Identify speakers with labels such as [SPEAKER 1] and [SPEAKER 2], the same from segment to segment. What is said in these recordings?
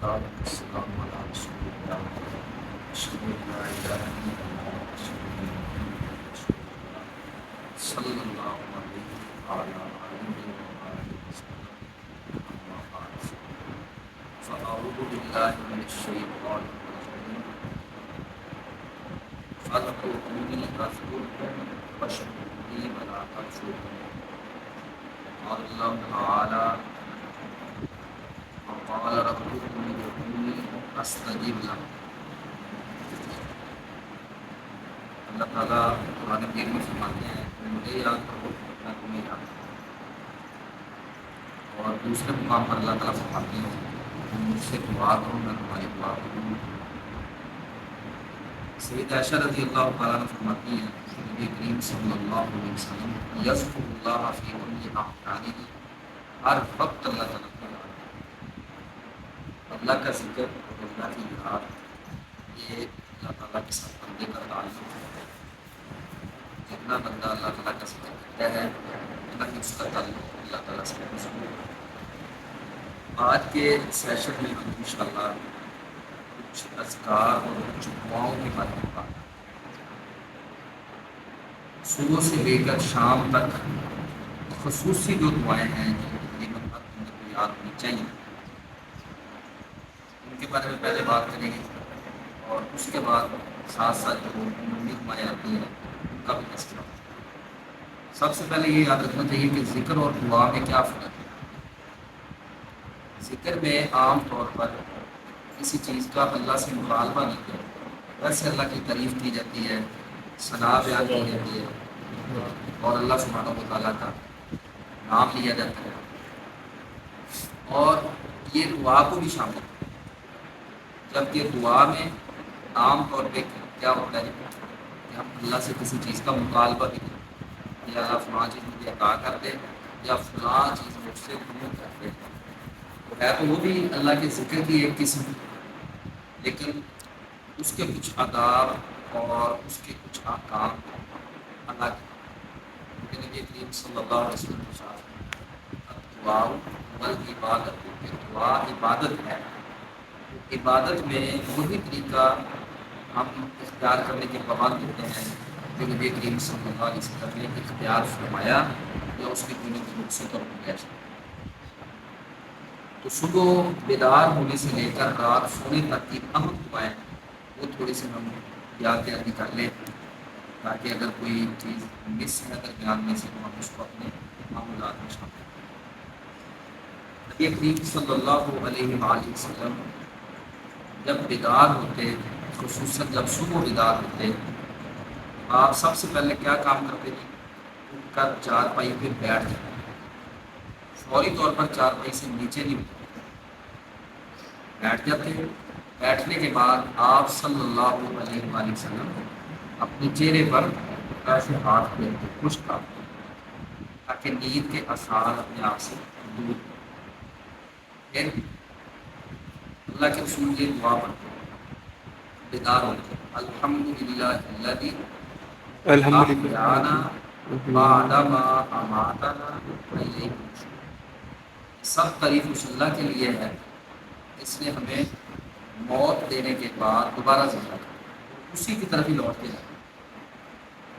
[SPEAKER 1] والسلام على رسول الله أشهد أن لا إله إلا الله وأشهد أن محمدا رسول الله صلى الله عليه وعلى آله وآله وسلم أما بعد فأعوذ بالله من الشيطان الرجيم فاذكروني أذكركم واشكروا لي ولا تكفرون قال الله تعالى وقال ربكم ادعوني استجب لكم. اللہ تعالیٰ قرآن کریم میں فرماتے ہیں مجھے یاد کرو میں تمہیں یاد کروں. اور دوسرے مقام پر اللہ تعالیٰ فرماتے ہیں تم مجھ سے دعا کرو میں تمہاری دعا کروں. سید عائشہ رضی اللہ تعالیٰ نے فرماتی ہیں نبی کریم صلی اللہ علیہ وسلم یذکر اللہ فی کل احیانہ، ہر وقت اللہ تعالیٰ کو یاد کریں. اللہ کا ذکر اور اللہ کی یاد یہ اللہ تعالیٰ کے ساتھ بندے کا تعلق ہے. جتنا بندہ اللہ تعالیٰ کا ذکر کرتا ہے اتنا ہی اس کا تعلق اللہ تعالیٰ سے مضبوط ہے. آج کے سیشن میں ہم انشاءاللہ کچھ اذکار اور کچھ دعاؤں کے بارے میں بات کریں. صبح سے لے کر شام تک خصوصی جو دعائیں ہیں جو تقریباً ہر بندے کو یاد ہونی چاہیے ان کے بارے میں پہلے بات کریں گے، اور اس کے بعد ساتھ ساتھ جو عمومی دعائیں آتی ہیں ان کا بھی تذکرہ. سب سے پہلے یہ یاد رکھنا چاہیے کہ ذکر اور دعا میں کیا فرق ہے. ذکر میں عام طور پر کسی چیز کا اللہ سے مطالبہ نہیں کیا، ویسے اللہ کی تعریف کی جاتی ہے، ثنا بیان کی جاتی ہے اور اللہ سبحانہ و تعالیٰ کا نام لیا جاتا ہے. اور یہ دعا کو بھی شامل ہے، جبکہ دعا میں عام طور پہ کیا ہوتا ہے کہ ہم اللہ سے کسی چیز کا مطالبہ بھی کریں، یا اللہ فلاں چیز مجھے عطا کر دے یا فلاں چیز مجھ سے دور کر دے. ہے تو وہ بھی اللہ کے ذکر کی ایک قسم، لیکن اس کے کچھ آداب اور اس کے کچھ احکام الگ ہیں. کیونکہ نبی کریم صلی اللہ علیہ وسلم کے ساتھ دعا والعبادت، دعا عبادت ہے. عبادت میں وہی طریقہ ہم اختیار کرنے کے پابند ہوتے ہیں جو نبی کریم صلی اللہ علیہ وسلم نے اختیار فرمایا یا اس کی دنیا کی رخصت اور گنجائش. تو صبح بیدار ہونے سے لے کر رات سونے تک کی اہم دعائیں وہ تھوڑی سی ہم یاد دہانی کر لیں، تاکہ اگر کوئی چیز مس ہے درمیان میں سے تو ہم اس کو اپنے معمولات میں شامل کریں. نبی کریم صلی اللہ علیہ وآلہ وسلم جب بیدار ہوتے، خصوصاً جب صبح بیدار ہوتے، آپ سب سے پہلے کیا کام کرتے تھے؟ اٹھ کر چارپائی پہ بیٹھ جاتے. فوری طور پر چارپائی سے نیچے نہیں اٹھتے، بیٹھ جاتے. بیٹھنے کے بعد آپ صلی اللہ علیہ وآلہ وسلم اپنے چہرے پر ایسے ہاتھ پھیرتے، خشک کرتے، تاکہ نیند کے اثار اپنے آپ سے دور ہوں. پھر اللہ کے رسول یہ دعا پڑھتے بیدار ہوتے، الحمدللہ الذی احیانا بعد ما اماتنا والیہ النشور. سب تعریف اس اللہ کے لیے ہے اس نے ہمیں موت دینے کے بعد دوبارہ زندہ کیا، اسی کی طرف ہی لوٹ کے جانا.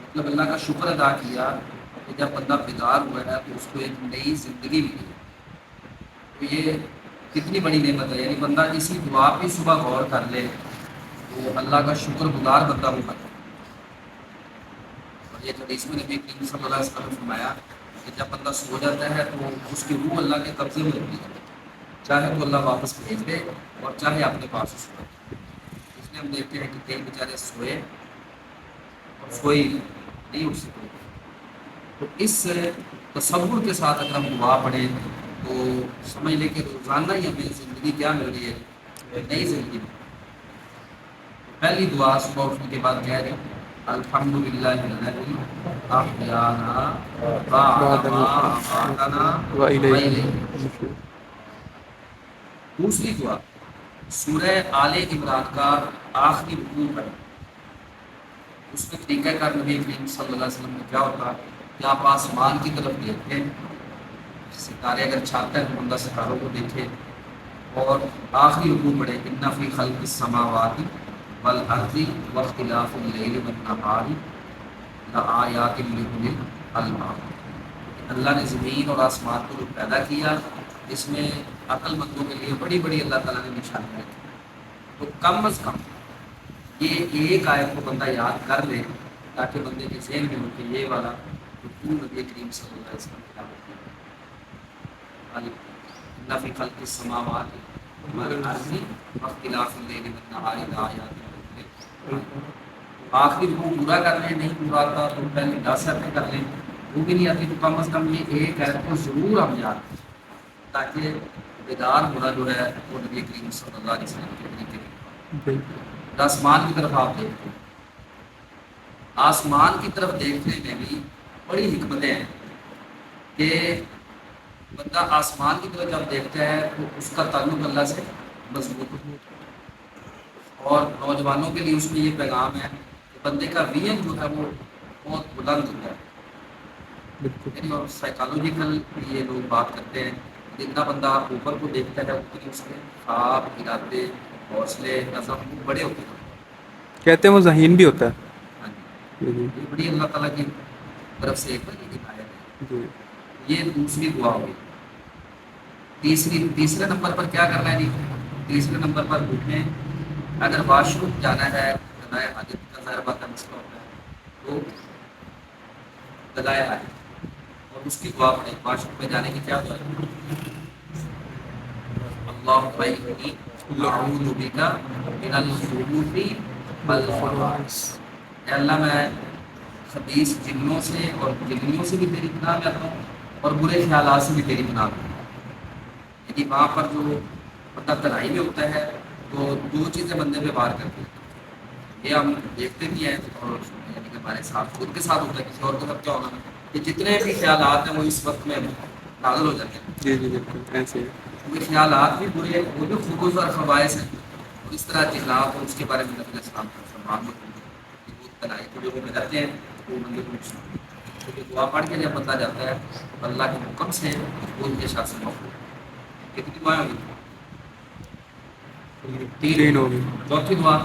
[SPEAKER 1] مطلب اللہ کا شکر ادا کیا کہ جب بندہ بیدار ہوا ہے تو اس کو ایک نئی زندگی ملی. تو یہ کتنی بڑی نعمت ہے. یعنی بندہ اسی دعا پہ صبح غور کر لے تو اللہ کا شکر گزار بندہ ہوگا. اور یہ حدیث میں نبی کریم صلی اللہ علیہ وسلم نے فرمایا کہ جب بندہ سو جاتا ہے تو اس کی روح اللہ کے قبضے میں ہوتی ہے، چاہے تو اللہ واپس بھیج دے اور چاہے اپنے پاس اس کو. اس لیے ہم دیکھتے ہیں کہ کئی بیچارے سوئے اور سوئے نہیں اٹھ سکتے. تو اس تصور کے ساتھ اگر ہم دعا پڑھیں تو سمجھ لیں کہ روزانہ ہی ہمیں زندگی کیا مل رہی ہے، نئی زندگی. پہلی دعا صبح اٹھنے کے بعد کہہ رہے ہیں الحمدللہ الذی احیانا بعد ما اماتنا والیہ النشور. دوسری دعا سورہ آل عمران کا آخری رکوع ہے. اس میں طریقہ کار نبی کریم صلی اللہ علیہ وسلم میں کیا ہوتا کہ آپ آسمان کی طرف دیکھیں، ستارے اگر چھاتا ہے تو بندہ ستاروں کو دیکھے، اور آخری رکوع پڑھے ان فی خلق السماوات والارض واختلاف اللیل والنہار لآیات لأولی الالباب، اللہ نے زمین اور آسمان کو جو پیدا کیا اس میں عقل مندوں کے لیے بڑی بڑی اللہ تعالیٰ نے نشانیاں رکھی، تو کم از کم یہ ایک آیت کو بندہ یاد کر لے تاکہ بندے کے ذہن میں ہو کہ یہ والا رکوع نبی کریم صلی اللہ علیہ وسلم کی ان فی خلق السماوات والارض واختلاف اللیل والنہار لآیات لأولی الالباب، آخری رکوع پورا کر لیں، نہیں پورا آتا تو پہلے 10 آیتیں کر لیں، وہ بھی نہیں آتی تو کم از کم یہ ایک آیت کو ضرور ہم یاد کریں تاکہ بیدار ہونا جو ہے وہ نبی کریم صلی اللہ علیہ وسلم کے طریقے کے آسمان کی طرف آپ دیکھتے ہیں، آسمان کی طرف دیکھنے میں بھی بڑی حکمتیں ہیں کہ بندہ آسمان کی طرف جب دیکھتا ہے تو اس کا تعلق اللہ سے مضبوط ہوتا ہے، اور نوجوانوں کے لیے اس میں یہ پیغام ہے کہ بندے کا ویژن جو ہے وہ بہت بلند ہوتا ہے، یعنی اور سائیکالوجیکل یہ لوگ بات کرتے ہیں، جتنا بندہ اوپر کو دیکھتا ہے اتنی اس کے خواب، ارادے، حوصلے، عزم بڑے ہوتے ہیں،
[SPEAKER 2] کہتے ہیں وہ ذہین بھی ہوتا ہے۔
[SPEAKER 1] ہاں جی، یہ بڑی اللہ تعالیٰ کی طرف سے ایک بڑی ہدایت ہے۔ یہ دوسری دعا ہوگی۔ تیسرے نمبر پر کیا کرنا ہے جی؟ تیسرے نمبر پر اٹھیں، اگر واش روم جانا ہے، دلائے حاجت کا ظاہر بات ہے مسئلہ ہوتا ہے تو دلائے حاجت اور اس کی دعا پڑھیں۔ واش روم میں جانے کی کیا دعا ہے؟ اللہم انی اعوذ بک من الخبث والخبائث، اے اللہ میں خبیث جنوں سے اور جنوں سے بھی تیری پناہ میں آتا ہوں اور برے خیالات سے بھی تیری پناہ میں آتا ہوں۔ یعنی وہاں پر جو بندہ تنہائی میں ہوتا ہے تو دو چیزیں بندے پہ وار کرتی ہیں، یہ ہم دیکھتے بھی ہیں اور یعنی کہ ہمارے ساتھ خود کے ساتھ ہوتا ہے، کسی اور کے ساتھ کیا ہوگا کہ جتنے بھی خیالات ہیں وہ اس وقت میں نازل ہو جاتے ہیں۔
[SPEAKER 2] جی جی بالکل ایسے ہی۔
[SPEAKER 1] وہ خیالات بھی برے، وہ بھی خبث اور خبائث ہیں، اور اس طرح جنات اور اس کے بارے میں نبی علیہ السلام کا فرمان ہوتا ہے کہ وہ تنہائی کے جگہوں میں رہتے ہیں وہ بندے کو نقصان ہے۔ تو یہ دعا پڑھ کے جب بندہ جاتا ہے تو اللہ کے حکم سے وہ ان کے ساتھ سے موقع ہے۔ کتنی دعائیں ہوگی؟
[SPEAKER 2] تین ہوگی۔
[SPEAKER 1] چوتھی دعا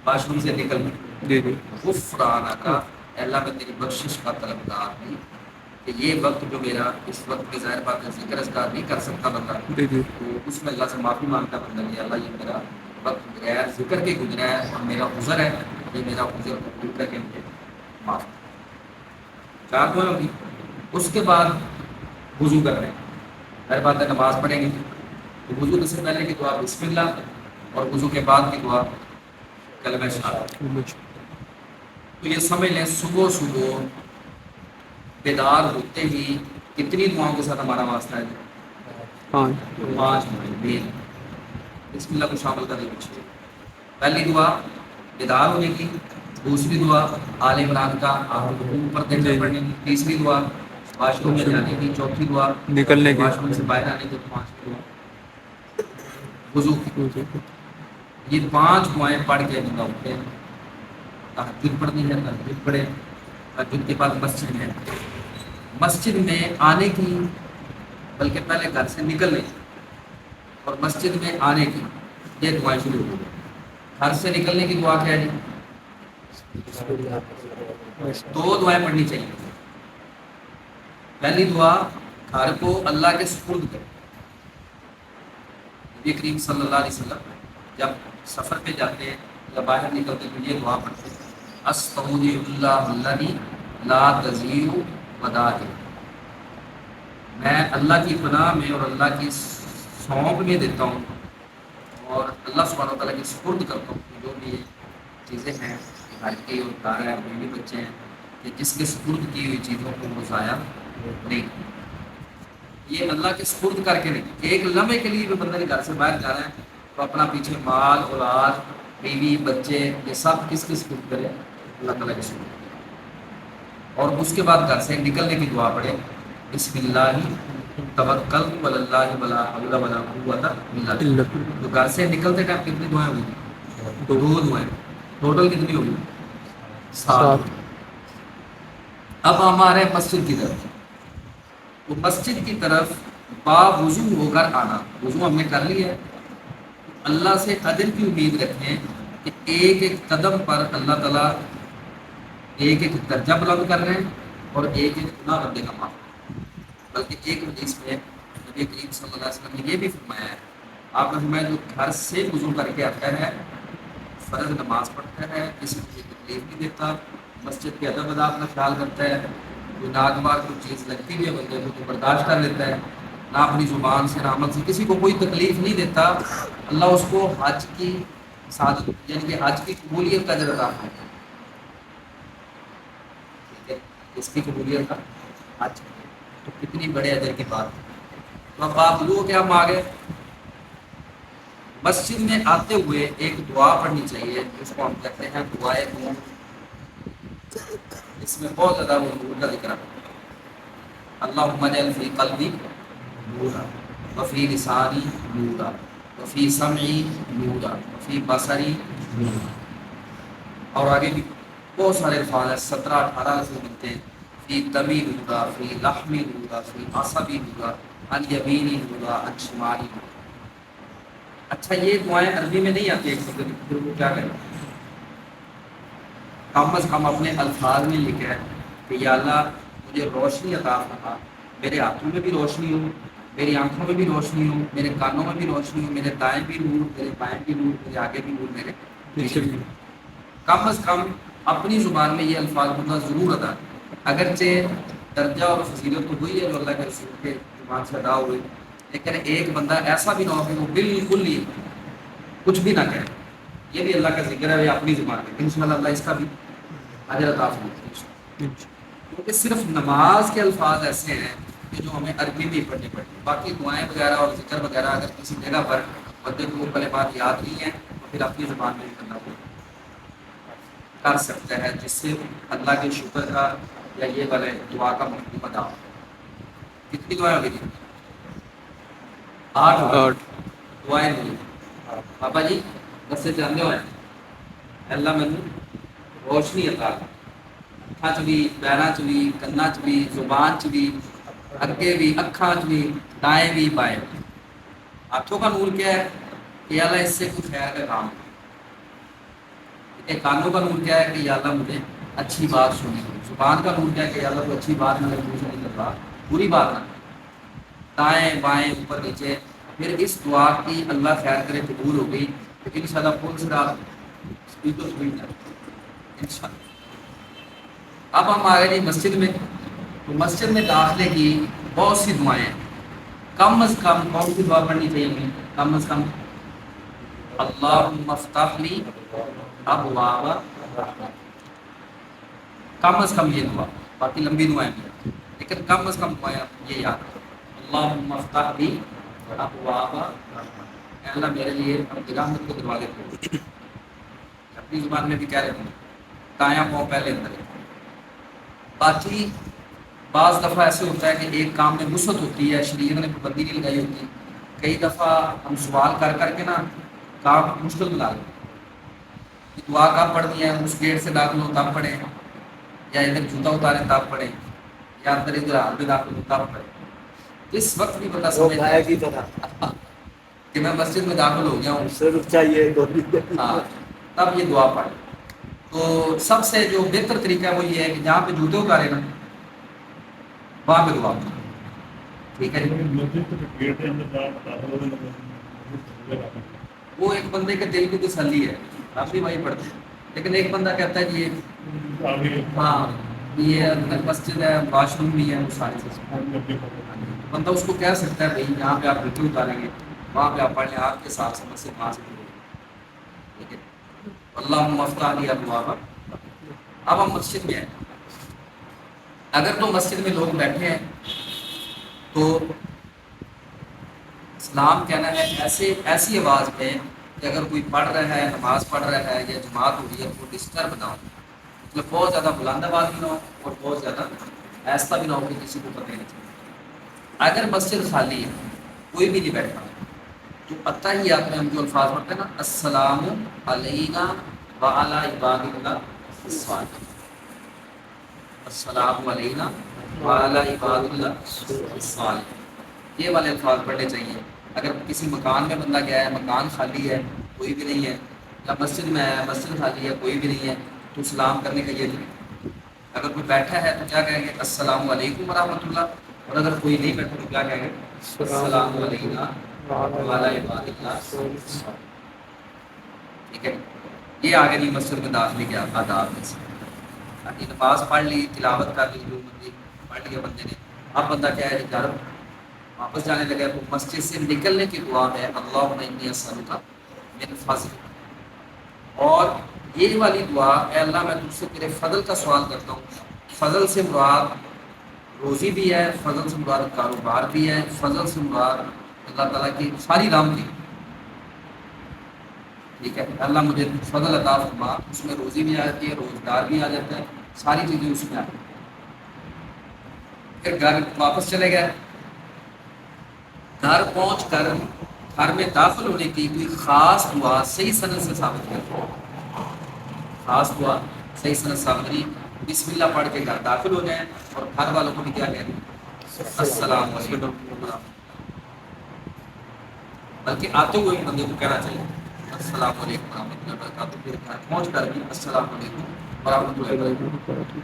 [SPEAKER 1] واش روم سے نکل
[SPEAKER 2] جی جی
[SPEAKER 1] غفرانک، اے اللہ میں تیری بخشش کا طلبگار ہوں کہ یہ وقت جو میرا اس وقت میں ظاہر بات ہے ذکر اذکار نہیں کر سکتا بندہ،
[SPEAKER 2] جی جی
[SPEAKER 1] تو اس میں اللہ سے معافی مانگتا بندہ کہ اللہ یہ میرا وقت بغیر ذکر کے گزرا ہے اور میرا عذر ہے، یہ میرا عذر قبول کر کے مجھے معاف کر۔ چار دعائیں ہوگی۔ اس کے بعد وضو کر رہے ہیں، ظاہر بات ہے نماز پڑھیں گے تو وضو سے پہلے کی دعا بسم اللہ اور وضو کے بعد کی دعا کلمہ شہادت۔ تو یہ سمجھ لیں صبح صبح بیدار ہوتے ہی کتنی دعاؤں کے ساتھ ہمارا واسطہ ہے؟ 5 مین بسم اللہ کو شامل کرنے کی۔ پہلی دعا بیدار ہونے کی، دوسری دعا آل عمران کا اوپر دیکھ کر پڑھنے کی، تیسری دعا واش روم میں جانے کی، چوتھی دعا
[SPEAKER 2] نکلنے کی،
[SPEAKER 1] واش روم سے باہر آنے کی، پانچویں دعا وضو کی۔ یہ 5 دعائیں پڑھ کے بندہ اٹھے، تہجد پڑھنی ہے تہجد پڑھے، تہجد کے بعد مسجد ہے، مسجد میں آنے کی بلکہ پہلے گھر سے نکلنے کی اور مسجد میں آنے کی یہ دعائیں شروع ہو گئی۔ گھر سے نکلنے کی دعا کیا ہے جی؟ 2 دعائیں پڑھنی چاہیے۔ پہلی دعا گھر کو اللہ کے سپرد کرو۔ نبی کریم صلی اللہ علیہ وسلم جب سفر پہ جاتے ہیں یا باہر نکلتے تو یہ دعا پڑھتے ہیں، استودع اللہ الذی لا تضیع ودائعہ، میں اللہ کی پناہ میں اور اللہ کی سونپ میں دیتا ہوں اور اللہ سبحانہ وتعالیٰ کی سپرد کرتا ہوں کہ جو بھی چیزیں ہیں گھر کی اور دار ہے بیوی بچے ہیں کہ جس کے سپرد کی ہوئی چیزوں کو وہ ضائع نہیں، یہ اللہ کے سپرد کر کے نہیں۔ ایک لمحے کے لیے بھی بندہ نے گھر سے باہر جانا ہے تو اپنا پیچھے مال اولاد بیوی بچے یہ سب کس کے سپرد کرے؟ اللہ تعالیٰ کے سپرد۔ اور اس کے بعد گھر سے نکلنے کی دعا پڑھے، بسم اللہ توکلت علی اللہ ولا حول ولا قوۃ الا باللہ۔ تو گھر سے نکلتے ٹائم کتنی دعائیں ہوئی؟ 2 دعائیں، ٹوٹل کتنی ہوگی؟ 7۔ اب ہمارے مسجد کی طرف، وہ مسجد کی طرف با وضو ہو کر آنا، وضو ہم نے کر لیا ہے، اللہ سے اجر کی امید رکھیں کہ ایک ایک قدم پر اللہ تعالیٰ ایک ایک درجہ بلند کر رہے ہیں اور ایک ایک گناہ بندے کا معاف کر رہے ہیں۔ بلکہ ایک حدیث میں نبی کریم صلی اللہ علیہ وسلم نے یہ بھی فرمایا ہے، آپ نے فرمایا جو گھر سے وضو کر کے آتا ہے، فرض نماز پڑھتا ہے، کسی کو کوئی تکلیف نہیں دیتا، مسجد کے ادب اداب کا خیال کرتا ہے، کوئی ناگوار کوئی چیز لگتی بھی ہے بندے کو تو برداشت کر لیتا ہے، نہ اپنی زبان سے نہ عمل سے کسی کو کوئی تکلیف نہیں دیتا، اللہ اس کو حج کی سعادت یعنی کہ حج کی قبولیت کا اجر عطا فرماتا ہے۔ ٹھیک ہے، اس کی قبولیت کا حج، تو کتنی بڑے اجر کی بات ہے۔ تو اب آپ لوگ کہ ہم آگے مسجد میں آتے ہوئے ایک دعا پڑھنی چاہیے، اس کو ہم کہتے ہیں دعائے نور۔ اس میں بہت زیادہ وہ نور کا ذکر ہے، اللہم اجعل فی قلبی نورا وفی لسانی نورا وفی سمعی نورا وفی بصری نورا، اور آگے بھی بہت سارے الفاظ ہیں، 17-18 الفاظ ملتے ہیں، فی دمی نورا فی لحمی نورا فی عصبی نورا عن یمینی نورا عن شمالی نورا۔ اچھا یہ دعائیں عربی میں نہیں آتی، ایک سکتے پھر وہ کیا کریں، کم از کم اپنے الفاظ میں لکھا ہے کہ یا اللہ مجھے روشنی عطا فرما، میرے ہاتھوں میں بھی روشنی ہو، میری آنکھوں میں بھی روشنی ہو، میرے کانوں میں بھی روشنی ہو، میرے دائیں بھی نور، میرے بائیں بھی نور، میرے آگے بھی نور، میرے پیچھے بھی نور۔ کم از کم اپنی زبان میں یہ الفاظ بولنا ضرور ادا ہے، اگرچہ درجہ اور فضیلت تو ہوئی ہے جو اللہ کے رسول کے زبان سے ادا ہوئی، لیکن ایک بندہ ایسا بھی نہ ہو کہ وہ بالکل ہی کچھ بھی نہ کہے، یہ بھی اللہ کا ذکر ہے، یہ اپنی زبان میں انشاءاللہ اللہ اس کا بھی اجر عطا فرمائے۔ کیونکہ صرف نماز کے الفاظ ایسے ہیں کہ جو ہمیں عربی میں ہی پڑھنے پڑتے ہیں، باقی دعائیں وغیرہ اور ذکر وغیرہ اگر کسی جگہ پر بندے کو کلمات یاد نہیں ہیں تو پھر اپنی زبان میں بھی کرنا کر سکتا ہے، جس سے اللہ کے شکر کا یا یہ والے دعا کا مفہوم ادا ہو۔ کتنی دعائیں ہوگی جی؟ 8 دعائیں ہوئی۔ بابا جی بس سے جانے ہوئے اللہ میں روشنی عطا کر، ہاتھ چ بھی پیراں چ بھی کنا چ بھی زبان چ بھی اگے بھی اکھاں چ بھی دائیں بھی بائیں بھی۔ ہاتھوں کا نور کیا ہے کہ اللہ اس سے کوئی خیر کا کام ہے، کانوں کا نور کیا ہے کہ یا اللہ مجھے اچھی بات سنی، زبان کا نور کیا ہے کہ یا اللہ تو اچھی بات میرے منہ سے نہیں کر رہا، بری بات نہ، دائیں بائیں اوپر نیچے۔ پھر اس دعا کی اللہ خیر کرے قبول ہو گئی تو انشاءاللہ پھول سے آپ سپیکر سنیں گے انشاءاللہ۔ اب ہم آ گئے جی مسجد میں، تو مسجد میں داخلے کی بہت سی دعائیں ہیں، کم از کم کون سی دعا پڑھنی چاہیے ہمیں؟ کم از کم اللہم افتح لی ابواب رحمت، کم از کم یہ دعا، باقی لمبی دعائیں بھی لیکن کم از کم دعائیں یہ یاد رکھو، اللہم افتح لی ابواب رحمت، اے اللہ میرے لیے اپنی رحمت کے دروازے کھول، اپنی زبان میں بھی کہہ رہے ہیں، دایاں پاؤں پہلے اندر ہے۔ باقی بعض دفعہ ایسے ہوتا ہے کہ ایک کام میں وسعت ہوتی ہے، شریعت نے پابندی نہیں لگائی ہوتی، کئی دفعہ ہم سوال کر کر کے نا کام مشکل بنا لیتے ہیں کہ دعا کب پڑھنی ہے، اس گیٹ سے داخل ہو تب پڑھیں، یا ادھر جوتا اتاریں تب پڑھیں، یا اندر ادھر ہاتھ میں داخل ہو تب پڑھیں، اس وقت بھی بتا سمجھے کی طرح کہ میں مسجد میں داخل ہو گیا ہوں صرف چاہیے ہاں تب یہ دعا پڑھیں۔ تو سب سے جو بہتر طریقہ ہے وہ یہ ہے کہ جہاں پہ جوتے اتارے نا وہاں پہ دعا پڑھیں، ٹھیک ہے وہ ایک بندے کے دل کی تسلی ہے، آپ بھی وہی پڑھتے ہیں، لیکن ایک بندہ کہتا ہے کہ یہ ہاں یہ اندر مسجد ہے، واش روم بھی ہے، وہ ساری چیزیں بندہ اس کو کہہ سکتا ہے بھائی یہاں پہ آپ جوتے اتاریں گے وہاں پہ آپ پڑھیں، آپ کے ساتھ سے مسجد وہاں سے ٹھیک ہے۔ اللہم افتح لی ابواب، اب ہم مسجد میں ہیں، اگر تو مسجد میں لوگ بیٹھے ہیں تو اسلام کہنا ہے ایسی آواز میں کہ اگر کوئی پڑھ رہا ہے، نماز پڑھ رہا ہے یا جماعت ہو رہی ہے تو ڈسٹرب نہ ہو، مطلب بہت زیادہ بلند آواز بھی نہ ہو اور بہت زیادہ ایسا بھی نہ ہو کہ کسی کو پتہ نہیں چلے۔ اگر مسجد خالی ہے کوئی بھی نہیں بیٹھا تو پتہ ہی آپ نے ہم جو الفاظ پڑھتے ہیں نا السلام علینا وعلی عباد اللہ الصالحین، السلام علینا وعلی عباد اللہ الصالحین، یہ والے الفاظ پڑھنے چاہیے. اگر کسی مکان میں بندہ گیا ہے، مکان خالی ہے، کوئی بھی نہیں ہے، یا مسجد میں آیا ہے، مسجد خالی ہے، کوئی بھی نہیں ہے، تو سلام کرنے کا یہ طریقہ. اگر کوئی بیٹھا ہے تو کیا کہیں گے؟ السلام علیکم ورحمۃ اللہ. اور اگر کوئی نہیں بیٹھا تو کیا کہیں گے؟ السلام علیکم وعلی عباد اللہ الصالحین. ٹھیک ہے. یہ آگے نہیں مسجد میں داخلے کے آداب میں سے. ابھی نماز پڑھ لی، تلاوت کر لی، جو بندے پڑھ لیا بندے نے. اب بندہ کیا ہے؟ گھر واپس جانے لگا تو مسجد سے نکلنے کی دعا ہے اللہم انی اسألک من فضل. اور یہ والی دعا، اے اللہ میں تجھ سے تیرے فضل کا سوال کرتا ہوں. فضل سے مراد روزی بھی ہے، فضل سے مراد کاروبار بھی ہے، فضل سے مراد اللہ تعالیٰ کی ساری رحمتیں. ٹھیک ہے. اللہ مجھے فضل عطا فرما، اس میں روزی بھی آ جاتی ہے، روزگار بھی آ جاتا ہے، ساری چیزیں اس میں آ جاتی ہیں. پھر گھر واپس چلے گئے. گھر پہنچ کر گھر میں داخل ہونے کی کوئی خاص دعا صحیح سند سے ثابت ہے. خاص دعا صحیح سند ثابت نہیں. بسم اللہ پڑھ کے گھر داخل ہو جائیں اور گھر والوں کو بھی کیا کہہ دیں؟ السلام علیکم. بلکہ آتے ہوئے بندے کو کہنا چاہیے السلام علیکم ورحمۃ اللہ وبرکاتہ. پھر گھر پہنچ کر بھی السلام علیکم ورحمۃ اللہ وبرکاتہ.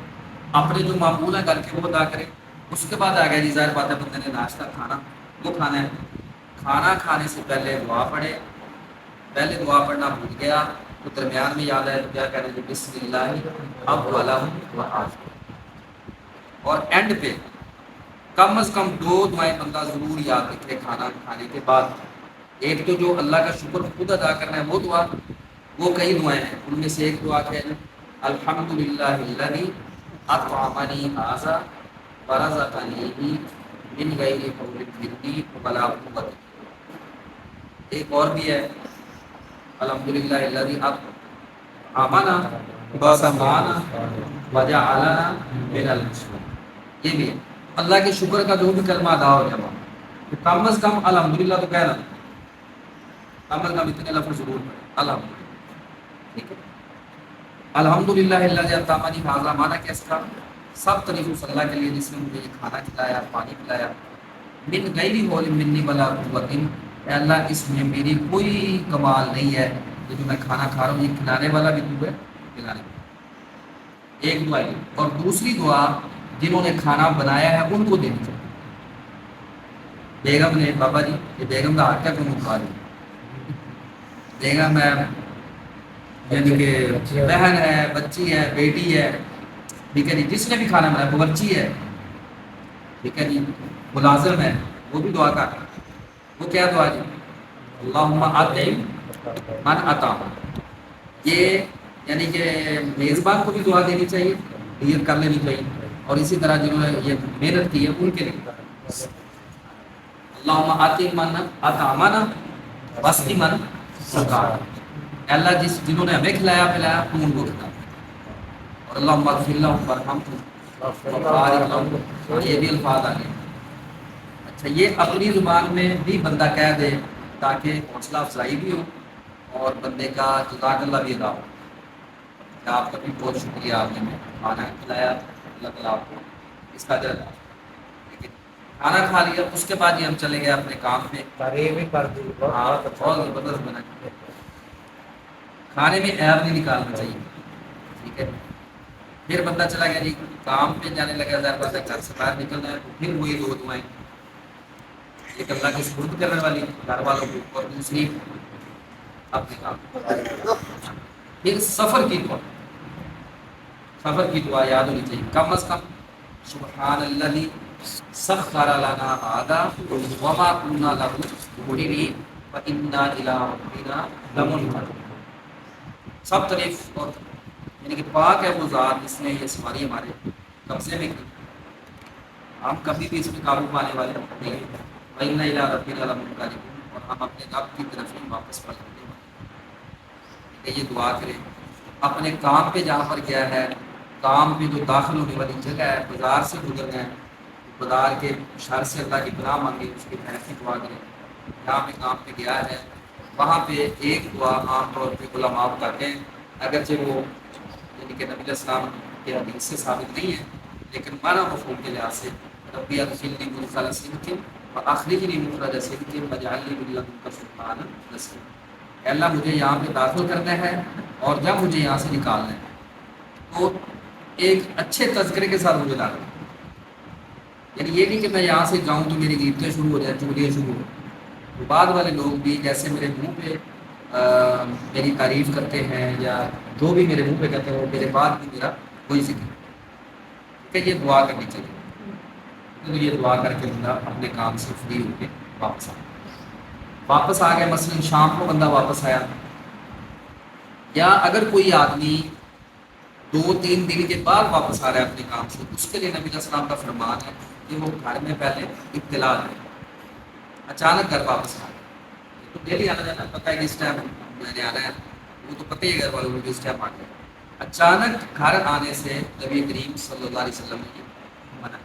[SPEAKER 1] اپنے جو معمول ہے گھر کے وہ ادا کرے. اس کے بعد آ گیا جی ظاہر بات ہے بندے نے ناشتہ کھانا، وہ کھانا ہے. کھانا کھانے سے پہلے دعا پڑھے. پہلے دعا پڑھنا بھول گیا تو درمیان میں یاد آئے تو کیا کہہ رہے ہیں؟ بسم اللہ اب والا ہوں. اور اینڈ پہ کم از کم 2 دعائیں بندہ ضرور یاد رکھے کھانا کھانے کے بعد. ایک تو جو اللہ کا شکر خود ادا کرنا ہے وہ دعا، وہ کئی دعائیں ہیں. ان میں سے ایک دعا کیا ہے؟ الحمدللہ الذی اطعمنی ھذا ورزقنی من غیر حول منی ولا قوت. ایک اور بھی ہے الحمدللہ الذی اطعمنا وسقانا وجعلنا من المسلمین. یہ بھی ہے. اللہ کے شکر کا جو بھی کلمہ ادا ہو جائے تو کم از کم الحمدللہ تو کہنا، کم از کم اتنے لفظ ضرور پڑھیں الحمدللہ. ٹھیک ہے. الحمدللہ الذی اطعمنی ھذا معنی کیا اس کا؟ سب تعریف اس اللہ کے لیے جس نے مجھے یہ کھانا کھلایا، پانی پلایا. من غیر حول منی ولا قوت. اے اللہ اس میں میری کوئی کمال نہیں ہے، یہ جو میں کھانا کھا رہا ہوں یہ کھلانے والا بھی تو ہے، کھلانے والا. ایک دعا ہے. اور دوسری دعا جنہوں نے کھانا بنایا ہے ان کو دینی چاہیے. بیگم نے، بابا جی یہ بیگم کا حق ہے کوئی مکھا دیں. بیگم ہے یعنی کہ بہن ہے، بچی ہے، بیٹی ہے، ٹھیک ہے جی، جس نے بھی کھانا بنایا، باورچی ہے، ٹھیک ہے جی، ملازم ہے، وہ بھی دعا کر. وہ کیا دعا جی؟ اللہم اطعم من اطعم. یہ یعنی کہ میزبان کو بھی دعا دینی چاہیے، نیت کر لینی چاہیے. اور اسی طرح جنہوں نے یہ محنت کی ہے ان کے لیے اللہم اطعم من اطعمنا واسقِ من سقانا. اللہ جنہوں نے ہمیں کھلایا پلایا تم ان کو کھلا. اور اللہم اغفر لہم وارحمہم وبارک لہم. یہ بھی الفاظ آ گئے. اچھا یہ اپنی زبان میں بھی بندہ کہہ دے تاکہ حوصلہ افزائی بھی ہو اور بندے کا جزاک اللہ بھی ادا ہو کہ آپ کا بھی بہت شکریہ، آپ نے ہمیں کھانا کھلایا، اللہ تعالیٰ آپ کو اس کا اجر عطا. لیکن کھانا کھا لیا اس کے بعد ہی ہم چلے گئے اپنے کام پہ. بہت زبردست بنا. کھانے میں عیب نہیں نکالنا چاہیے. ٹھیک ہے. پھر بندہ چلا گیا جی کام پہ جانے لگا، ظاہر بات ہے گھر سے باہر نکلنا ہے تو پھر وہی 2 دعائیں، ایک اللہ کے سپرد کرنے والی گھر والوں کو اور دوسری اپنے کام. پھر سفر کی دعا، سفر کی دعا یاد ہونی چاہیے کم از کم سبحان الذی سخر لنا ھذا وما كنا له مقرنین وانا الی ربنا لمنقلبون. سب تعریف اور یعنی کہ پاک ہے وہ ذات جس نے یہ سواری ہمارے قبضے میں کی، ہم کبھی بھی اس میں قابو پانے والے نہیں ہیں. وَإِنَّا إِلَىٰ رَبِّنَا لَمُنقَلِبُونَ. اور ہم اپنے رب کی طرف ہی واپس پلٹنے والے. کہ یہ دعا کریں اپنے کام پہ جہاں پر گیا ہے، کام پہ جو داخل ہونے والی جگہ ہے، بازار سے گزرنا ہے، بازار کے شر سے اللہ کی پناہ مانگے، اس کی خیر کی دعا کریں. جہاں پہ کام پہ گیا ہے وہاں پہ ایک دعا عام طور پہ علماء کرتے ہیں، اگرچہ وہ یعنی کہ نبی علیہ السلام کے حدیث سے ثابت نہیں ہے، لیکن معنی مفہوم کے لحاظ سے ربی ادخلنی مدخل صدق اخرجنی مخرج صدق واجعل لی من لدنک سلطانا نصیرا، اے اللہ مجھے یہاں پہ داخل کرنا ہے اور جب مجھے یہاں سے نکالنا ہے تو ایک اچھے تذکرے کے ساتھ مجھے لانا، یعنی یہ نہیں کہ میں یہاں سے جاؤں تو میری غیبتیں شروع ہو جائیں، چغلیاں شروع ہو جائیں۔ تو بعد والے لوگ بھی جیسے میرے منہ پہ میری تعریف کرتے ہیں یا جو بھی میرے منہ پہ کہتے ہیں وہ میرے بعد بھی میرا وہی ذکر کہ یہ دعا کرنی چاہیے۔ تو یہ دعا کر کے بندہ اپنے کام سے فری ہو کے واپس آ گیا، مثلاً شام کو بندہ واپس آیا، یا اگر کوئی آدمی 2-3 دن کے بعد واپس آ رہا ہے اپنے کام سے، اس کے لیے نبی علیہ السلام کا فرمان ہے کہ وہ گھر میں پہلے اطلاع دے۔ اچانک گھر واپس آ گیا تو ڈیلی آنا جانا پتہ ہے کہ اس ٹائم میں نے آنا ہے، وہ تو پتہ ہی ہے گھر والوں کو کہ اس ٹائم آ گیا۔ اچانک گھر آنے سے نبی کریم صلی اللہ علیہ وسلم نے منع،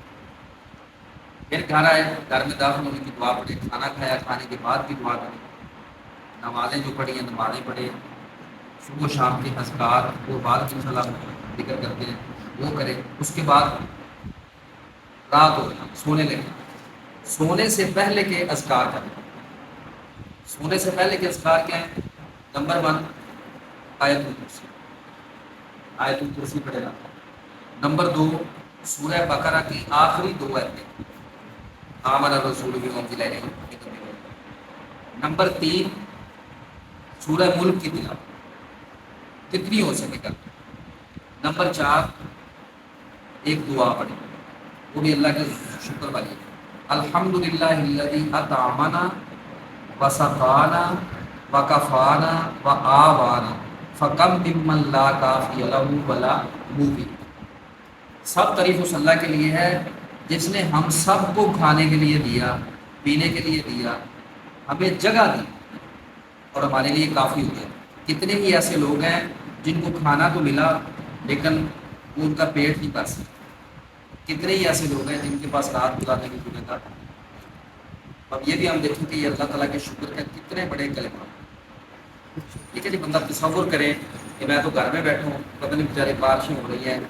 [SPEAKER 1] پھر گھر آئے، گھر میں داخل ہونے کی دعا پڑھے، کھانا کھایا، کھانے کے بعد بھی دعا کرے، نمازیں جو پڑھی ہیں نمازیں پڑھے، صبح و شام کے اذکار وہ بعد میں انشاءاللہ ذکر کرتے ہیں وہ کرے۔ اس کے بعد رات ہو گئی، سونے لگے، سونے سے پہلے کے اذکار کریں۔ سونے سے پہلے کے اذکار کیا ہیں؟ نمبر 1 آیت الکرسی، آیت الکرسی پڑھے گا۔ نمبر 2 سورہ بقرہ کی آخری 2 آیتیں، آمن الرسول بما انزل الیہ من ربہ۔ نمبر 3 سورہ ملک کی تلاوت کتنی ہو سکے گا۔ نمبر 4 ایک دعا پڑھی، وہ بھی اللہ کے شکر والی ہے، الحمدللہ الذی اطعمنا وسقانا وکفانا وآوانا فکم ممن لا کافی لہ ولا موفی۔ سب تعریف اس اللہ کے لیے ہے جس نے ہم سب کو کھانے کے لیے دیا، پینے کے لیے دیا، ہمیں جگہ دی اور ہمارے لیے کافی ہو گیا۔ کتنے ہی ایسے لوگ ہیں جن کو کھانا تو ملا لیکن وہ ان کا پیٹ نہیں بھر سکتا۔ کتنے ہی ایسے لوگ ہیں جن کے پاس رات گزارنے کی ضرورت ہے۔ اب یہ بھی ہم دیکھیں کہ یہ اللہ تعالیٰ کے شکر کے کتنے بڑے کلمات۔ ٹھیک ہے جی، بندہ تصور کرے کہ میں تو گھر میں بیٹھا ہوں، پتہ نہیں بیچارے بارشیں ہو رہی ہیں،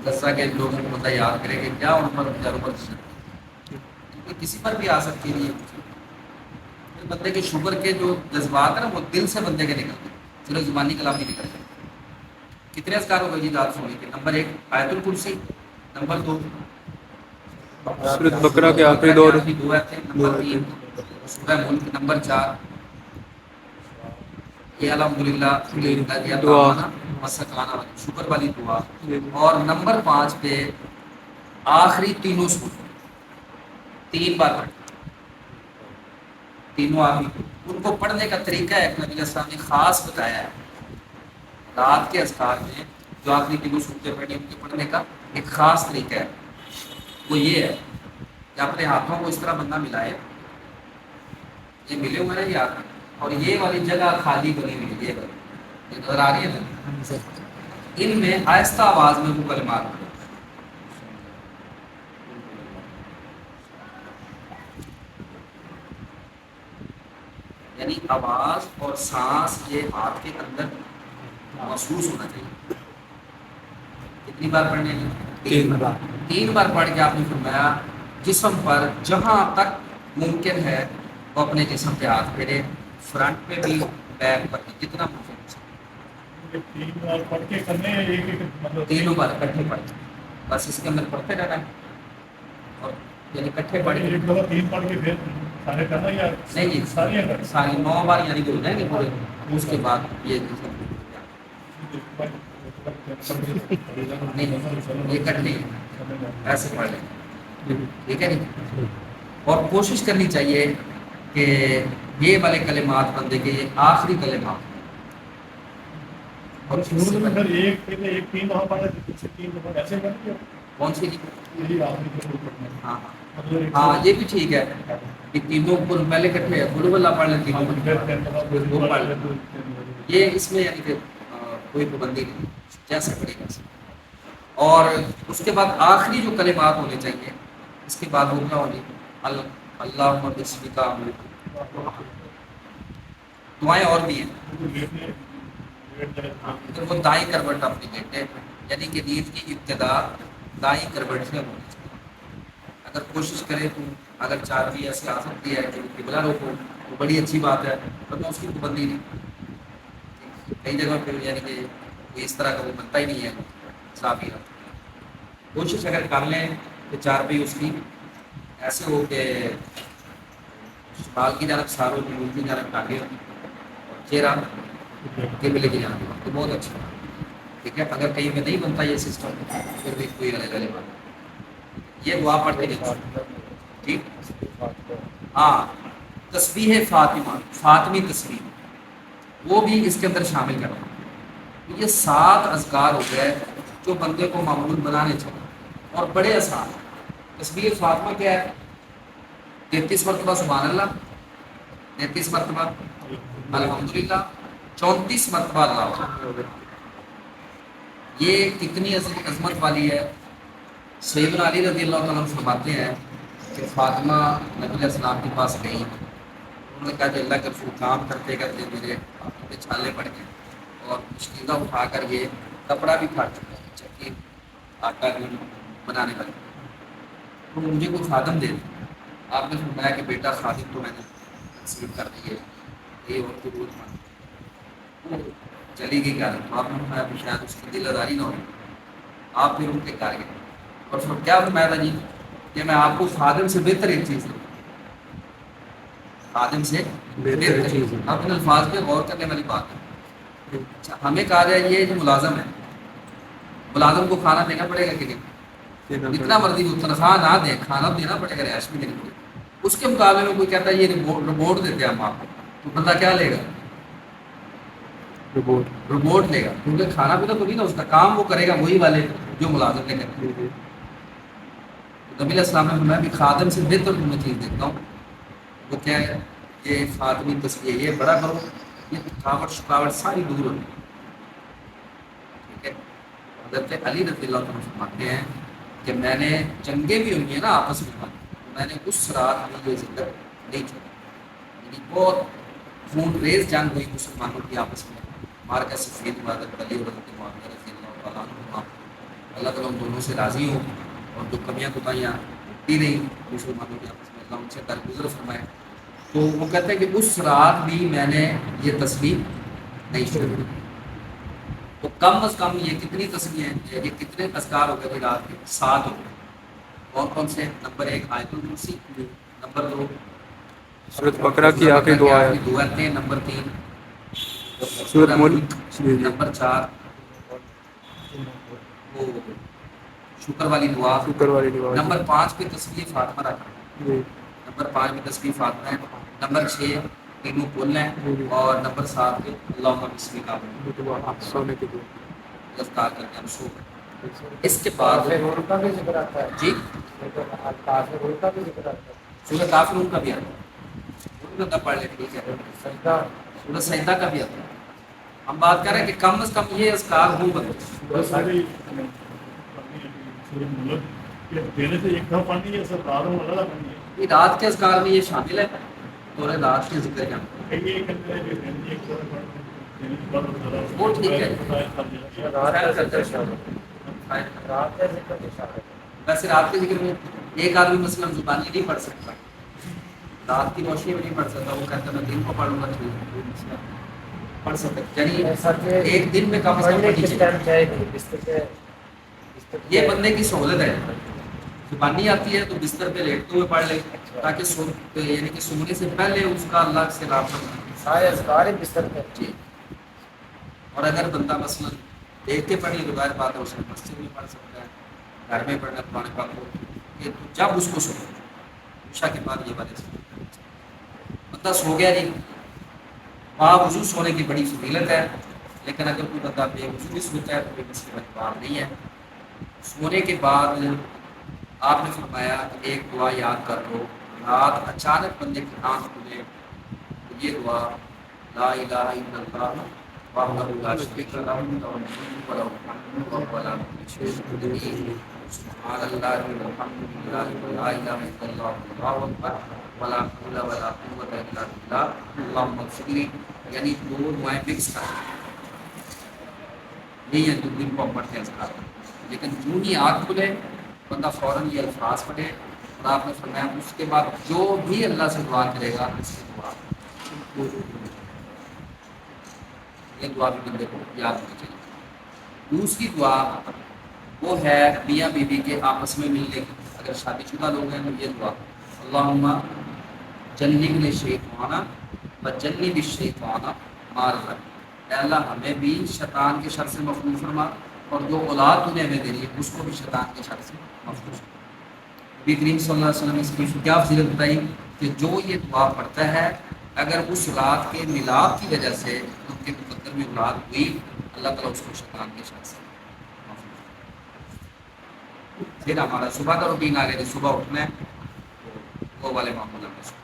[SPEAKER 1] غصہ کے لوگوں کو بندہ یاد کرے کہ کیا ان پر بیچاروں پر کسی پر بھی آ سکتی نہیں ہے۔ بندے کے شکر کے جو جذبات ہیں نا وہ دل سے بندے کے نکلتے ہیں، صرف زبانی کلام نہیں نکلتے۔ کتنے اذکار ہو گئے جی رات سونے کے؟ نمبر 1 آیت الکرسی، نمبر 2
[SPEAKER 2] سورۃ بقرہ کے آخری 2
[SPEAKER 1] آیتیں، نمبر 3 سورہ ملک، نمبر 4 یہ الحمدللہ
[SPEAKER 2] دعا،
[SPEAKER 1] وسقانا شکر والی دعا، اور نمبر 5 پہ آخری تینوں سورت 3 بار پڑھ، تینوں آخری ان کو پڑھنے کا طریقہ ہے نبی علیہ السلام نے خاص بتایا ہے۔ رات کے اذکار میں جو آخری تینوں سورتیں پڑھی ان کے پڑھنے کا ایک خاص طریقہ ہے، وہ یہ ہے کہ اپنے ہاتھوں کو اس طرح بندہ ملائے، یہ ملے ہوئے نا یہ ہاتھ، اور یہ والی جگہ خالی بنی ہوئی ہے، یہ نظر آ رہی ہے نا، ان میں آہستہ آواز میں وہ کلمات پڑھے۔ یعنی آواز اور سانس یہ ہاتھ کے اندر محسوس ہونا چاہیے۔ کتنی بار پڑھنے کی؟
[SPEAKER 2] 3 بار۔
[SPEAKER 1] 3 بار پڑھ کے آپ نے فرمایا جسم پر جہاں تک ممکن ہے وہ اپنے جسم پہ ہاتھ پھیرے، فرنٹ پہ بھی، بیک پر بھی، جتنا ممکن ہو سکے۔
[SPEAKER 3] 3 بار پڑھ کے کرنے ہیں، ایک مطلب
[SPEAKER 1] تینوں بار اکٹھے پڑھ کے بس اس کے اندر پڑھتے رہنا ہے، اور یعنی اکٹھے پڑھ کے
[SPEAKER 3] ایک دفعہ 3 پڑھ کے پھر سارے کرنا یا
[SPEAKER 1] نہیں جی
[SPEAKER 3] ساری کرنا؟
[SPEAKER 1] ساری 9 بار یعنی کہ ہو جائیں گے پورے، اس کے بعد یہ نہیں یہ کٹ نہیں ایسے پڑھ لیں، ٹھیک ہے نہیں۔ اور کوشش کرنی چاہیے کہ یہ والے کلمات بندے کے یہ آخری کلمات، اور
[SPEAKER 3] شروع میں پھر ایک 3 دفعہ پڑھا، 3 دفعہ ایسے کرتے
[SPEAKER 1] کون سی؟
[SPEAKER 3] یہی آخری کو پڑھنا ہے۔
[SPEAKER 1] ہاں
[SPEAKER 3] مطلب
[SPEAKER 1] ہاں یہ بھی ٹھیک ہے کہ تینوں کو پہلے کٹھے قل اللہ پڑھ لیں، تینوں کو وہ پڑھ لیں، یہ اس میں یعنی کہ کوئی پابندی نہیں، جیسا پڑے گا۔ اور اس کے بعد آخری جو کلمات ہونے چاہیے اس کے بعد وہ کیا ہونی؟ اللہم بسمک دعائیں اور بھی ہیں، پھر وہ دائیں کروٹ اپنی لیٹے، یعنی کہ نیند کی ابتدا دائیں کروٹ سے ہونی چاہیے۔ اگر کوشش کرے تو اگر چادری ایسے آ سکتی ہے کہ قبلہ روکو تو بڑی اچھی بات ہے، ورنہ اس کی پابندی نہیں، کئی جگہ پہ یعنی کہ کوئی اس طرح کا وہ بنتا ہی نہیں ہے صافی کا، کوشش اگر کر لیں کہ چارپائی اس کی ایسے ہو کہ شمال کی جانب ساروں کی ملک کی جانب ٹانگے ہو اور چہرہ قبلے کی جانب ہو تو بہت اچھا ہے، ٹھیک ہے۔ اگر کہیں میں نہیں بنتا یہ سسٹم پھر بھی کوئی الگ الگ بات، یہ دعا پڑھتے نہیں ٹھیک۔ ہاں تسبیح فاطمہ، فاطمی تسبیح وہ بھی اس کے اندر شامل کرنا، یہ 7 اذکار ہو گئے جو بندے کو معمول بنانے چاہیے اور بڑے آسان ہیں۔ تسبیح فاطمہ کیا ہے؟ 33 مرتبہ سبحان اللہ، 33 مرتبہ الحمدللہ، 34 مرتبہ اللہ اکبر۔ یہ کتنی عظمت والی ہے۔ سیدنا علی رضی اللہ تعالیٰ عنہ فرماتے ہیں کہ فاطمہ نبی علیہ السلام کے پاس گئی، انہوں نے کہا کہ اللہ کے رسول کام کرتے کرتے میرے ہاتھوں پہ چھالے پڑ گئے اور مشکلہ اٹھا کر یہ کپڑا بھی پھاٹ چکا ہے، چکی آٹا بھی بنانے والی، تو مجھے کوئی خادم دے دیں۔ آپ نے فرمایا کہ بیٹا خادم تو میں نے تقسیم کر دی ہے، یہ اور کوئی روز مانگ، وہ چلی گئی گھر، تو آپ نے فرمایا کہ شاید اس کی دل آزاری نہ ہو، آپ پھر ان کے گھر گئے اور پھر کیا فرمایا تھا جی کہ میں آپ کو خادم سے بہتر ایک چیز دوں، خادم سے بہتر چیز، اپنے الفاظ پہ غور کرنے والی بات ہے۔ اچھا ہمیں کہا جائے یہ جو ملازم ہے، ملازم کو کھانا دینا پڑے گا کہ نہیں؟ جتنا مرضی وہ تنخواہ نہ دے، کھانا دینا پڑے گا، رہائش بھی دینی پڑے گی۔ اس کے مقابلے میں کوئی کہتا ہے یہ رپورٹ دیتے ہیں ہم آپ کو، تو بندہ کیا لے گا؟ رپورٹ لے گا، کیونکہ کھانا پینا تو نہیں نا، اس کا کام وہ کرے گا وہی والے جو ملازم نے کرنا۔ نبی علیہ السلام نے فرمایا کہ خادم سے بہتر تمہیں چیز دیتا ہوں، وہ کیا ہے؟ یہ فاطمی تسبیح، یہ بڑا کرو، یہ تھکاوٹ شکاوٹ ساری دور ہوگی، ٹھیک ہے۔ حضرت علی رضی اللہ عنہ فرماتے ہیں کہ میں نے جنگیں بھی ہوئی ہیں نا آپس میں، میں نے اس رات میں یہ ذکر نہیں چھوڑا، یعنی بہت خون ریز جنگ ہوئی مسلمانوں کی آپس میں، مارکہ صفین میں حضرت علی اور حضرت معاویہ رضی اللہ تعالیٰ عنہما، اللہ تعالیٰ ان دونوں سے راضی ہوں اور جو کمیاں کوتاہیاں ہوتی نہیں مسلمانوں کے آپس میں، اللہ ان سے درگزر فرمائے۔ تو وہ کہتے ہیں کہ اس رات بھی میں نے یہ تسبیح نہیں چھوڑی۔ تو کم از کم یہ کتنی تسبیح ہیں، یہ کتنے اذکار ہو گئے رات کے؟ 7 ہو گئے۔ کون کون سے؟ نمبر 1 آیت الکرسی، نمبر 2
[SPEAKER 2] سورۃ بقرہ کی آخری دعا ہے،
[SPEAKER 1] نمبر 3
[SPEAKER 2] سورۃ ملک،
[SPEAKER 1] نمبر 4 وہ شکر والی دعا،
[SPEAKER 2] شکر والی دعا،
[SPEAKER 1] نمبر 5 پہ تسبیح فاطمہ رکھنا،
[SPEAKER 2] جی
[SPEAKER 1] نمبر 5 پہ تسبیح فاطمہ ہے، نمبر 6 تینوں بولنا ہے، اور نمبر 7 پہ اللہم بسم کا
[SPEAKER 2] سونے کے لیے،
[SPEAKER 1] گرفتار کر کے ہم سو گئے۔ اس کے بعد
[SPEAKER 4] کا بھی ذکر آتا ہے
[SPEAKER 1] جی
[SPEAKER 4] کافر کا بھی ذکر آتا ہے،
[SPEAKER 1] سورہ کافرون کا بھی آتا ہے، وہ بھی بندہ پڑھ لے، ٹھیک ہے۔
[SPEAKER 4] سجدہ
[SPEAKER 1] سورہ سجدہ کا بھی آتا ہے۔ ہم بات کر رہے ہیں کہ کم از کم یہ اذکار ہوں بندے،
[SPEAKER 3] بہت ساری سورج ملک یہ دینے سے ایک دفعہ پانی ہے سر، راتوں میں الگ پانی ہے،
[SPEAKER 1] یہ رات کے اذکار میں یہ شامل ہے اور رات کے ذکر کے اندر
[SPEAKER 3] یہ کہتے ہیں کہ دن ایک دفعہ پڑھنا دینے کے بعد اللہ
[SPEAKER 1] وہ ٹھیک ہے۔
[SPEAKER 4] رات کا ذکر رات کا ذکر اشارہ ہے۔
[SPEAKER 1] ویسے رات کے ذکر میں ایک آدمی مثلا زبانی نہیں پڑھ سکتا، رات کی روشنی میں نہیں پڑھ سکتا، وہ کہتا ہے میں دن کو پڑھوں گا، ٹھیک ہے پڑھ سکتا، یعنی
[SPEAKER 4] ایسا کہ
[SPEAKER 1] ایک دن میں کم از کم
[SPEAKER 4] پڑھنے
[SPEAKER 1] پڑھنی
[SPEAKER 4] کس
[SPEAKER 1] چاہیے۔
[SPEAKER 4] ٹائم چاہیے کہ بستر پہ
[SPEAKER 1] یہ بندے کی سہولت ہے، زبانی آتی ہے تو بستر پہ لیٹتے ہوئے پڑھ لے تاکہ یعنی کہ سونے سے پہلے اس کا اللہ سے رابطہ بنے۔
[SPEAKER 4] سارے اذکار ہی بستر پہ،
[SPEAKER 1] جی، اور اگر بندہ مثلا دیکھ کے پڑھی تو ظاہر بات ہے اس نے مسجد میں پڑھ سکتا ہے، گھر میں پڑھنا قرآن پاک کو، کہ جب اس کو سنو عشاء کے بعد یہ باتیں سنو، بندہ سو گیا جی، وضو سونے کی بڑی فضیلت ہے، لیکن اگر کوئی بندہ بے وضو بھی سوتا ہے تو کوئی مسئلہ بات نہیں ہے۔ سونے کے بعد آپ نے فرمایا کہ ایک دعا یاد کر لو، رات اچانک بندے کی آنکھ کھلے تو یہ دعا لا الہ الا اللہ وحدہ لا شریک لہ لہ الملک و لہ الحمد وهو علی کل شیء قدیر، سبحان اللہ والحمد للہ ولا الہ الا اللہ واللہ اکبر ولا حول ولا قوة الا باللہ اللہم اغفر لی، یعنی 2 دعائیں فکس کر نہیں ہے، 2 دن کو پڑھتے ہیں اذکار، لیکن جو ہی آنکھ کھلے بندہ فوراً یہ الفاظ پڑھے اور آپ نے فرمایا اس کے بعد جو بھی اللہ سے دعا کرے گا اس کی دعا، یہ دعا بھی بندے کو یاد ہونی چاہیے۔ دوسری دعا وہ ہے میاں بیوی کے آپس میں ملنے کی، اگر شادی شدہ لوگ ہیں تو یہ دعا، اللہم جنبنی الشیطان وجنب الشیطان ما رزقتنا، اے اللہ ہمیں بھی شیطان کے شر سے محفوظ فرما اور جو اولاد تو نے ہمیں دینی ہے اس کو بھی شیطان کے شر سے محفوظ فرما۔ نبی کریم صلی اللہ علیہ وسلم نے اس کی کیا فضیلت بتائی کہ جو یہ دعا پڑھتا ہے اگر اس رات کے میلاد کی وجہ سے ان کے مقدر میں اولاد ہوئی، اللہ تعالیٰ اس کو شیطان کے شر سے محفوظ فرما۔ پھر ہمارا صبح کا روٹین آ گیا جی، صبح اٹھنا ہے تو وہ والے معمول ہمیں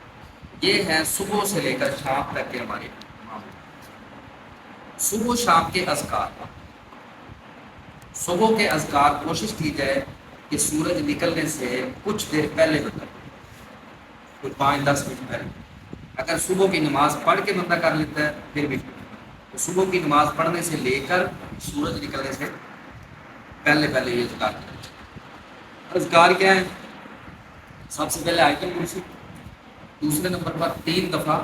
[SPEAKER 1] یہ ہیں صبح سے لے کر شام تک کے ہمارے معمول۔ صبح شام کے اذکار، صبح کے اذکار کوشش کی جائے کہ سورج نکلنے سے کچھ دیر پہلے بندہ، کوئی 5-10 منٹ پہلے، اگر صبح کی نماز پڑھ کے بندہ کر لیتا ہے پھر بھی تو صبح کی نماز پڑھنے سے لے کر سورج نکلنے سے پہلے پہلے یہ اذکار کریں۔ اذکار کیا ہے؟ سب سے پہلے آیت الکرسی، دوسرے نمبر پر 3 دفعہ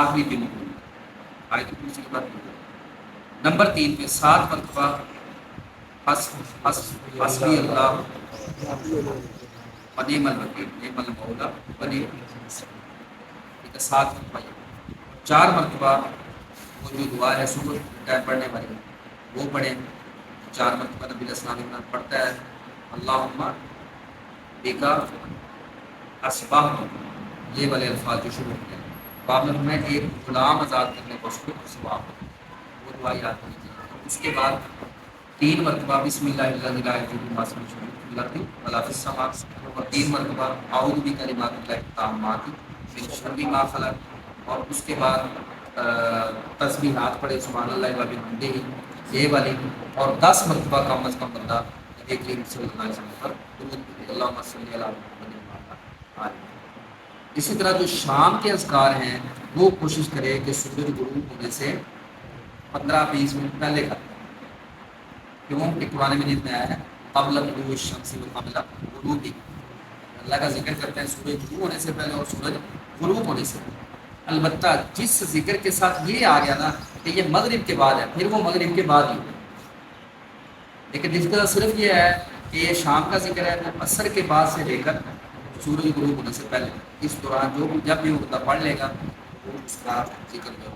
[SPEAKER 1] آخری دنوں کو آیت الکرسی کے بعد، نمبر 3 پہ 7 مرتبہ حسبی اللہ ونعم الوکیل، نعم المولا ونعم النصیر، ٹھیک ہے 7 مرتبہ، 4 مرتبہ وہ جو دعا ہے صبح ٹائم پڑھنے والی وہ پڑھیں، 4 مرتبہ نبی علیہ السلام نے پڑھتا ہے اللہم بیکا اسباح، یہ والے الفاظ جو شروع ہوتے ہیں باب میں ہمیں ایک غلام آزاد کرنے کو ثواب، وہ دعا یاد ہونی چاہیے۔ اس کے بعد 3 مرتبہ بسم اللہ الذی لا یضر مع اسمہ شیء فی الارض ولا فی السماء، اور 3 مرتبہ اعوذ بکلمات اللہ التامات من شر ما خلق، اور اس کے بعد تسبیحات پڑھے سبحان اللہ و بحمدہ یہ والی، اور 10 مرتبہ کم از کم بندہ نبی کریم صلی اللہ علیہ وسلم پر درود پڑھے، اللہم صلی علی محمد وعلی آلہ۔ اسی طرح جو شام کے اذکار ہیں وہ کوشش کرے کہ سورج غروب ہونے سے 15-20 منٹ پہلے کریں، کیوں کہ قرآن مجید میں آیا ہے قبل طلوع الشمس و قبل غروبها، اللہ کا ذکر کرتے ہیں سورج طلوع ہونے سے پہلے اور سورج غروب ہونے سے پہلے۔ البتہ جس ذکر کے ساتھ یہ آ گیا نا کہ یہ مغرب کے بعد ہے، پھر وہ مغرب کے بعد ہی، لیکن جس طرح صرف یہ ہے کہ یہ شام کا ذکر ہے وہ عصر کے بعد سے لے کر سورج غروب ہونے سے پہلے، اس دوران جو جب بھی وہ پڑھ لے گا وہ اس کا ذکر جو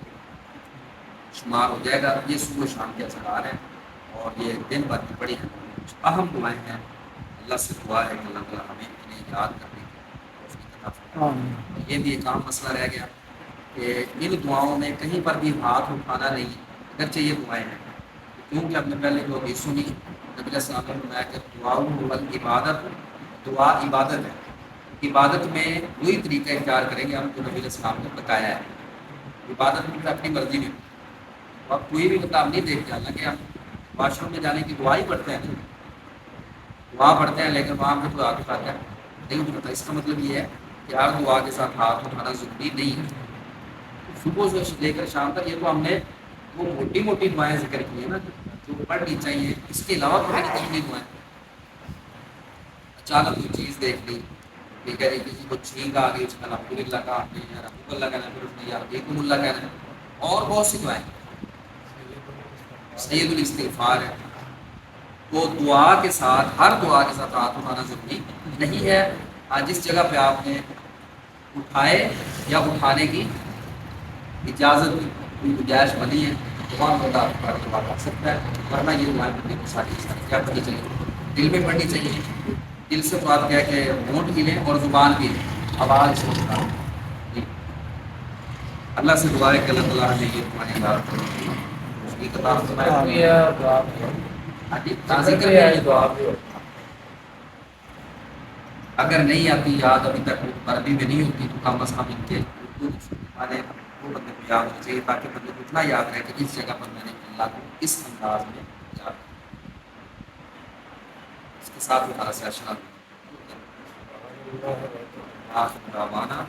[SPEAKER 1] شمار ہو جائے گا۔ یہ صبح شام کے اذکار ہیں اور یہ دن بھر کی بڑی اہم دعائیں ہیں، اللہ سے دعا ہے کہ اللہ تعالیٰ ہمیں انہیں یاد کرنے کی توفیق عطا فرمائے۔ یہ بھی ایک عام مسئلہ رہ گیا کہ ان دعاؤں میں کہیں پر بھی ہاتھ اٹھانا نہیں، اگرچہ یہ دعائیں ہیں، کیونکہ ہم نے پہلے جو حدیث سنی نبی علیہ السلام نے فرمایا کہ عبادت، دعا عبادت ہے، عبادت میں وہی طریقہ اختیار کریں گے ہم جو نبی علیہ السلام نے بتایا ہے، عبادت میں اپنی مرضی نہیں، آپ کوئی بھی کتاب نہیں دیکھتے، حالانکہ ہم واش روم میں جانے کی دعا ہی پڑھتے ہیں، دعا پڑھتے ہیں لیکن وہاں پہ تو ہاتھ اٹھاتے ہیں نہیں اٹھاتا، اس کا مطلب یہ ہے کہ ہر دعا کے ساتھ ہاتھ اٹھانا ضروری نہیں ہے۔ صبح سے لے کر شام تک یہ تو ہم نے وہ موٹی موٹی دعائیں ذکر کی ہیں نا جو پڑھنی چاہیے، اس کے علاوہ پڑھنی چاہیے دعائیں۔ اچانک کوئی چیز دیکھ لی، یہ کہہ رہی کسی کو چھینک آ گئی، اس کا الحمدللہ کہا آپ نے، یا رحمۃ اللہ کہنا، پھر اس نے یا رحمۃ اللہ کہنا، اور بہت سی دعائیں، سید الاستغفار ہے، وہ دعا کے ساتھ ہر دعا کے ساتھ ہاتھ اٹھانا ضروری نہیں ہے، جس جگہ پہ آپ نے اٹھائے یا اٹھانے کی اجازت دی، کوئی گنجائش بنی ہے تو وہاں بندہ دعا کر سکتا ہے، ورنہ یہ دعائیں پڑھنے کو ساری کیا پڑھنی چاہیے، دل میں پڑھنی چاہیے، دل سے تو آپ کیا کہ ہونٹ ہلیں اور زبان بھی آواز سے اٹھا جی۔ اللہ سے دعا ہے کہ اللہ تعالیٰ ہمیں یہ تمہاری یاد کرے، اس کی کتاب اگر نہیں آتی یاد ابھی تک عربی میں نہیں ہوتی تو کم از کم ان کے اردو والے وہ بندے کو یاد ہونا چاہیے تاکہ بندے کو اتنا یاد رہے کہ اس جگہ پر میں نے اللہ کو اس انداز میں یاد اس کے ساتھ ہمارا سے اشعار آخر دعوانا